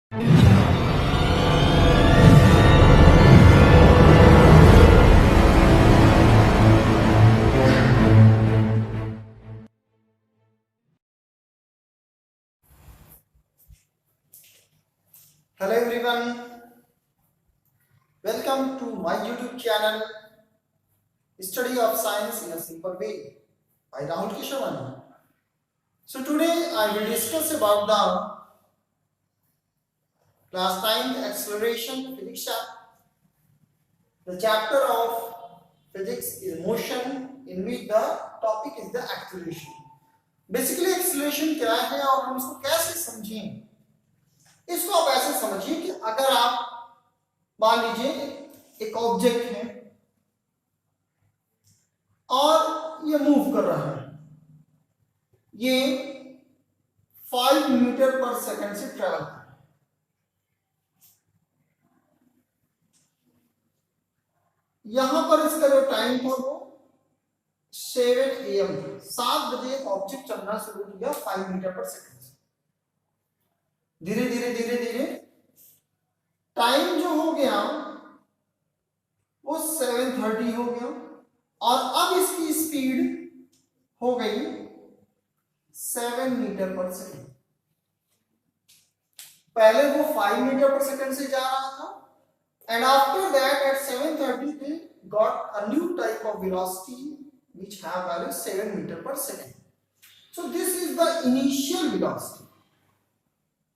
Hello everyone, welcome to my YouTube channel Study of Science in a Simple Way by Rahul Keshavan. So today I will discuss about the class 9 acceleration physics chapter. The chapter of physics is motion in which the topic is the acceleration. Basically acceleration क्या है और हम इसको कैसे समझें? इसको आप ऐसे समझिए कि अगर आप मान लीजिए एक ऑब्जेक्ट है और ये मूव कर रहा है, ये 5 मीटर पर सेकंड से ट्रेवल कर रहा है। यहां पर इसका जो टाइम था वो 7 AM था। 7 बजे एक ऑब्जेक्ट चलना शुरू किया 5 मीटर पर सेकंड से। धीरे धीरे धीरे धीरे टाइम जो हो गया वो 7:30 हो गया और अब इसकी स्पीड हो गई 7 मीटर पर सेकंड। पहले वो 5 मीटर पर सेकंड से जा रहा था and after that at 7:30 they got a new type of velocity which have value 7 meter per second. So this is the initial velocity.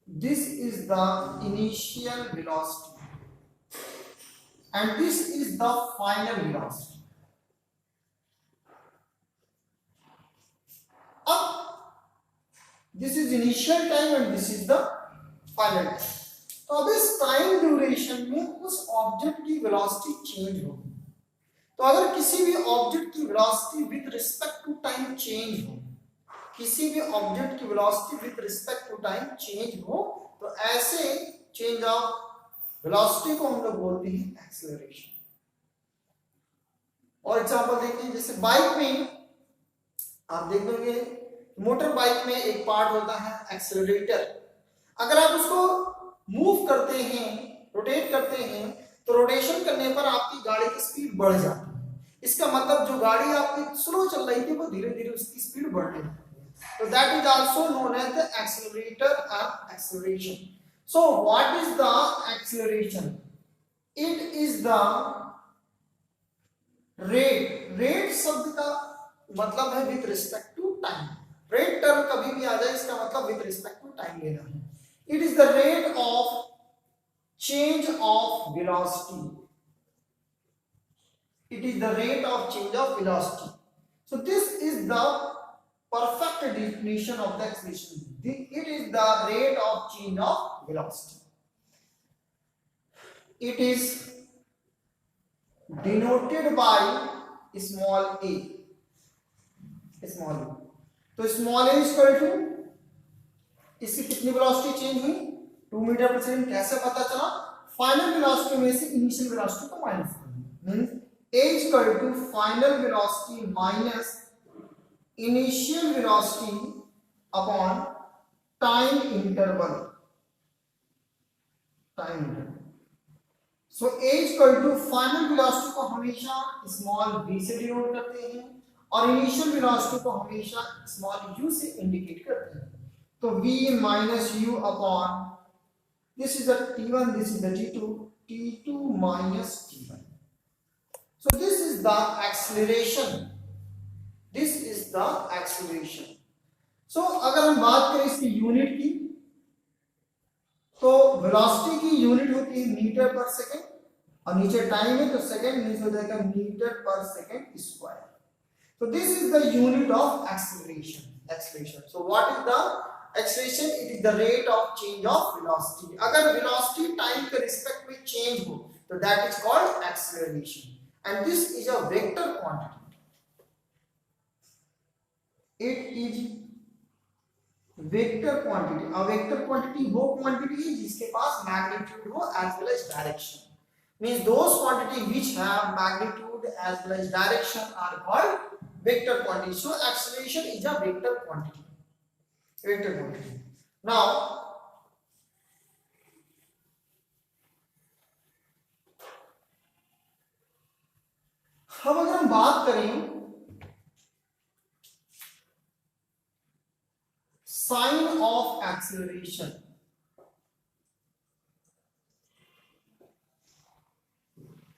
This is the initial velocity and this is the final velocity. Up, this is initial time and this is the final time. तो अब इस time duration में उस object की velocity change होगी। तो अगर किसी भी ऑब्जेक्ट की velocity with respect to time change हो, किसी भी ऑब्जेक्ट की velocity with respect to time change हो, तो ऐसे चेंज ऑफ वेलोसिटी को हम लोग बोलते हैं एक्सेलरेशन। और एग्जांपल देखिए, जैसे बाइक में आप देखोगे मोटर बाइक में एक पार्ट होता है एक्सेलरेटर। अगर आप उसको मूव करते हैं, रोटेट करते हैं, तो रोटेशन करने पर आपकी गाड़ी की स्पीड बढ़ जाती है। इसका मतलब जो गाड़ी आपकी स्लो चल रही थी वो धीरे धीरे उसकी स्पीड बढ़ने लगती है। तो that is also known as the accelerator and acceleration. So what is the acceleration? It is the rate शब्द का मतलब है with respect to time. Rate term कभी भी आ जाए इसका मतलब विद रिस्पेक्ट टू टाइम लेना है। It is the rate of change of velocity. It is the rate of change of velocity. So this is the perfect definition of the acceleration. It is the rate of change of velocity. It is denoted by small a. Small a. तो small a is equal to इसकी कितनी velocity change हुई 2 metre per second. कैसे पता चला? Final velocity में से initial velocity को माइनस करना। Means a is equal to final velocity minus initial velocity upon time interval. So a is equal to final velocity को हमेशा स्मॉल b से डिनोट करते हैं और इनिशियल वेलोसिटी को हमेशा स्मॉल u से इंडिकेट करते हैं। तो v minus u upon this is the t1, this is the t2 minus t1. So this is the acceleration. This is the acceleration. So अगर हम बात करें इसकी यूनिट की, तो वेलोसिटी की यूनिट होती है मीटर पर सेकंड और नीचे टाइम है तो सेकंड मींस हो जाएगा metre per second square. So this is the unit of acceleration. So what is the acceleration? It is the rate of change of velocity. अगर velocity time के respect में change हो तो that is called acceleration and this is a vector quantity. It is vector quantity. A vector quantity वो quantity है जिसके पास magnitude हो as well as direction. Means those quantity which have magnitude as well as direction are called vector quantity. So acceleration is a vector quantity. Now बात करें sign of acceleration,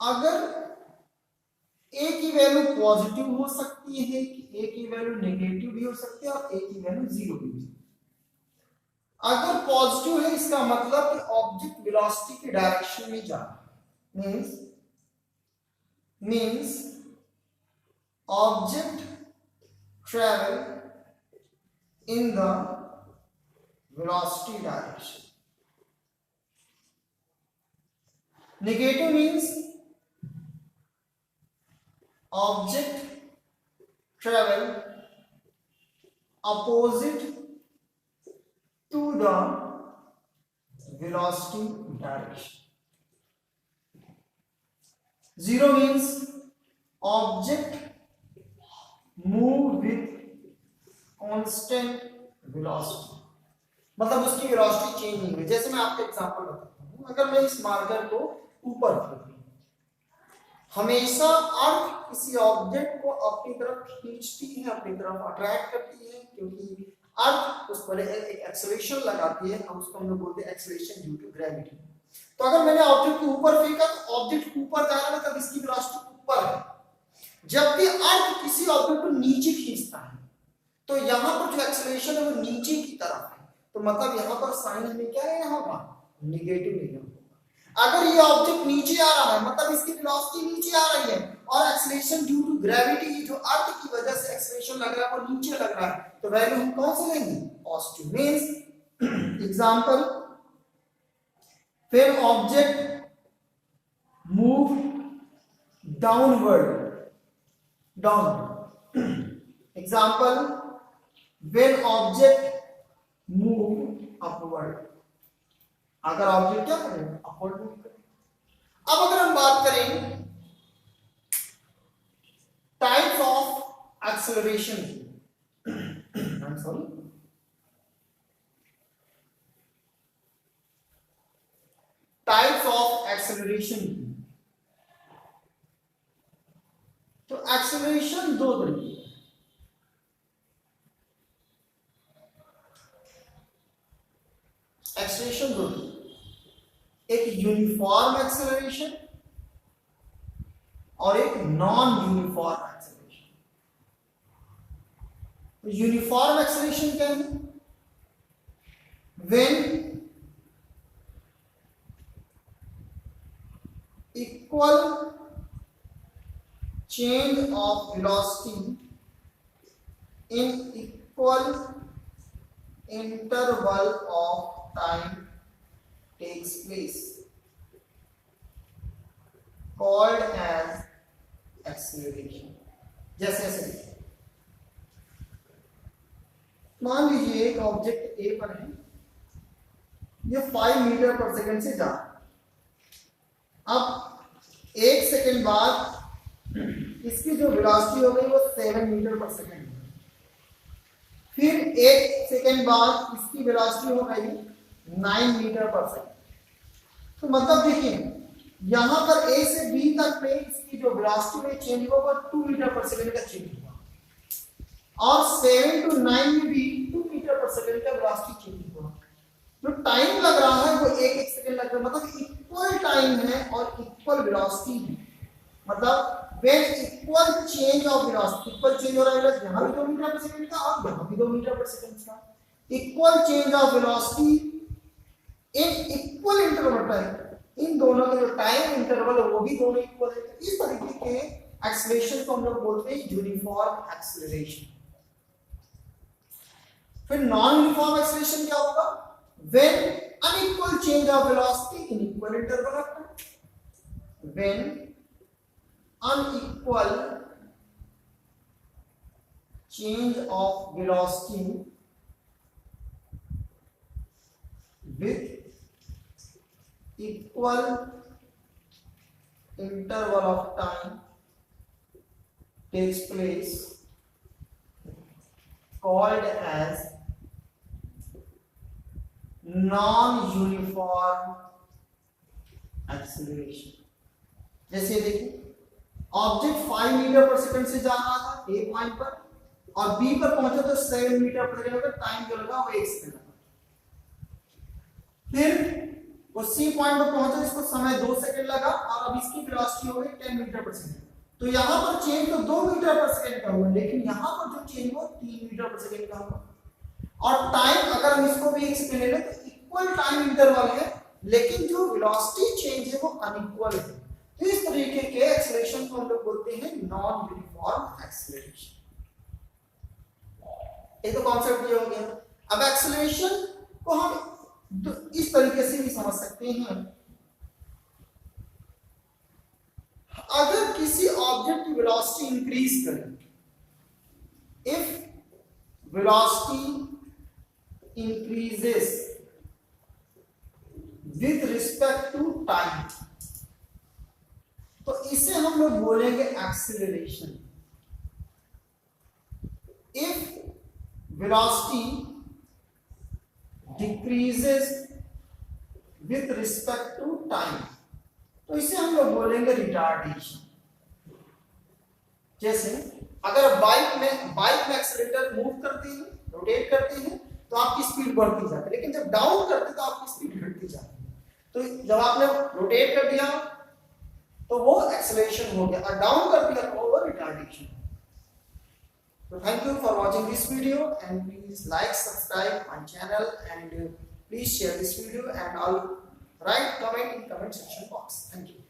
अगर ए की value positive हो सकती है, ए की value negative भी हो सकती है और ए की वैल्यू जीरो भी हो सकती है। अगर पॉजिटिव है इसका मतलब कि ऑब्जेक्ट वेलोसिटी की डायरेक्शन में जा रहा है, means object travel in the velocity direction. Negative means object travel opposite to the velocity direction. Zero means object move with constant velocity, मतलब उसकी वेलोसिटी चेंज नहीं हुई। जैसे मैं आपको एग्जांपल बताता हूँ, अगर मैं इस मार्कर को ऊपर फेंकूं, हमेशा अर्थ किसी ऑब्जेक्ट को अपनी तरफ खींचती है, अपनी तरफ अट्रैक्ट करती है, क्योंकि अर्थ उस पर एक एक्सेलरेशन लगाती है, हम उसको हम लोग बोलते हैं एक्सेलरेशन ड्यू टू ग्रेविटी। तो अगर मैंने ऑब्जेक्ट को ऊपर फेंका तो ऑब्जेक्ट ऊपर जा रहा है, तब इसकी वेलोसिटी ऊपर है। जबकि अर्थ किसी ऑब्जेक्ट को नीचे खींचता है तो यहाँ पर जो एक्सेलरेशन है वो नीचे की तरफ है, तो मतलब यहाँ पर साइन हमें क्या लेना होगा, नेगेटिव लेना होगा। अगर ये ऑब्जेक्ट नीचे आ रहा है मतलब इसकी वेलोसिटी नीचे आ रही है और एक्सेलरेशन ड्यू टू ग्रेविटी जो अर्थ की वजह से एक्सेलरेशन लग रहा है वो नीचे लग रहा है, तो वैल्यू हम कौन से लेंगे, positive. Means example, when object move downward, example, when object move upward, अगर ऑब्जेक्ट क्या करें, अपवर्ड मूव करें। अब अगर हम बात करें types of acceleration, types of acceleration, तो एक्सेलरेशन दो तरीके, एक्सेलरेशन दो, एक यूनिफॉर्म एक्सेलरेशन और एक नॉन यूनिफॉर्म एक्सेलरेशन। तो यूनिफॉर्म एक्सेलरेशन क्या है, when equal change of velocity in equal interval of time takes place, called as acceleration। जैसे ऐसे मान लीजिए एक ऑब्जेक्ट ए पर है, ये 5 मीटर पर सेकंड से जा रहा है। अब 1 सेकंड बाद इसकी जो वेलोसिटी हो गई वो 7 मीटर पर सेकंड, फिर 1 सेकंड बाद इसकी वेलोसिटी हो गई 9 मीटर पर सेकंड। तो मतलब देखिए यहां पर ए से बी तक में इसकी जो वेलोसिटी में चेंज हुआ वो 2 मीटर पर सेकंड का चेंज हुआ, और 7 to 9 में भी 2 मीटर पर सेकंड का वेलोसिटी चेंज हुआ। जो टाइम लग रहा है वो 1 सेकंड लग रहा है, मतलब इक्वल टाइम है और इक्वल वेलोसिटी है। मतलब when equal change of velocity, equal change हो रहा है, यहाँ भी 2 मीटर पर सेकंड का और यहाँ भी 2 मीटर पर सेकंड का, equal change of velocity in equal interval time, इन दोनों का जो टाइम इंटरवल है वो भी दोनों इक्वल है। इस तरीके के एक्सेलरेशन को हम लोग बोलते हैं यूनिफॉर्म एक्सेलरेशन। फिर नॉन यूनिफॉर्म एक्सेलरेशन क्या होगा, when unequal change of velocity in equal interval of time, when unequal change of velocity with equal interval of time takes place, called as non-uniform acceleration। जैसे देखिए object 5 metre per second से जा रहा था ए point पर और B पर पहुंचा तो 7 मीटर पर सेकंड, टाइम जो लगा वो 1 सेकंड लगा। फिर वो सी पॉइंट पर पहुंचा, इसको समय 2 सेकंड लगा और अब इसकी वेलोसिटी हो गई 10 मीटर पर सेकंड। तो यहां पर चेंज तो 2 मीटर पर सेकंड का हुआ, लेकिन यहां पर जो चेंज हुआ 3 मीटर पर सेकंड का हुआ। और टाइम अगर हम इसको भी 1 सेकंड ले लें तो इक्वल टाइम इंटरवल है, लेकिन जो वेलोसिटी चेंज है वो अनइक्वल है। तो इस तरीके के एक्सेलरेशन को हम लोग बोलते हैं नॉन यूनिफॉर्म एक्सेलरेशन। ये तो कॉन्सेप्ट ये हो गया। अब एक्सेलरेशन को हम इस तरीके से भी समझ सकते हैं, अगर किसी ऑब्जेक्ट की वेलोसिटी इंक्रीज करें, if velocity increases with respect to time, तो इसे हम लोग बोलेंगे acceleration. If velocity decreases with respect to time, तो इसे हम लोग बोलेंगे रिटार्डेशन। जैसे अगर बाइक में एक्सीलरेटर मूव करते हैं, रोटेट करते हैं, तो आपकी स्पीड बढ़ती जाती है, लेकिन जब डाउन करते हैं तो आपकी स्पीड घटती जाती है। तो जब आपने रोटेट कर दिया तो वो एक्सेलरेशन हो गया, और डाउन कर दिया तो वो retardation. So thank you for watching this video, and please like, subscribe my channel, and please share this video, and I'll write comment in comment section box. Thank you.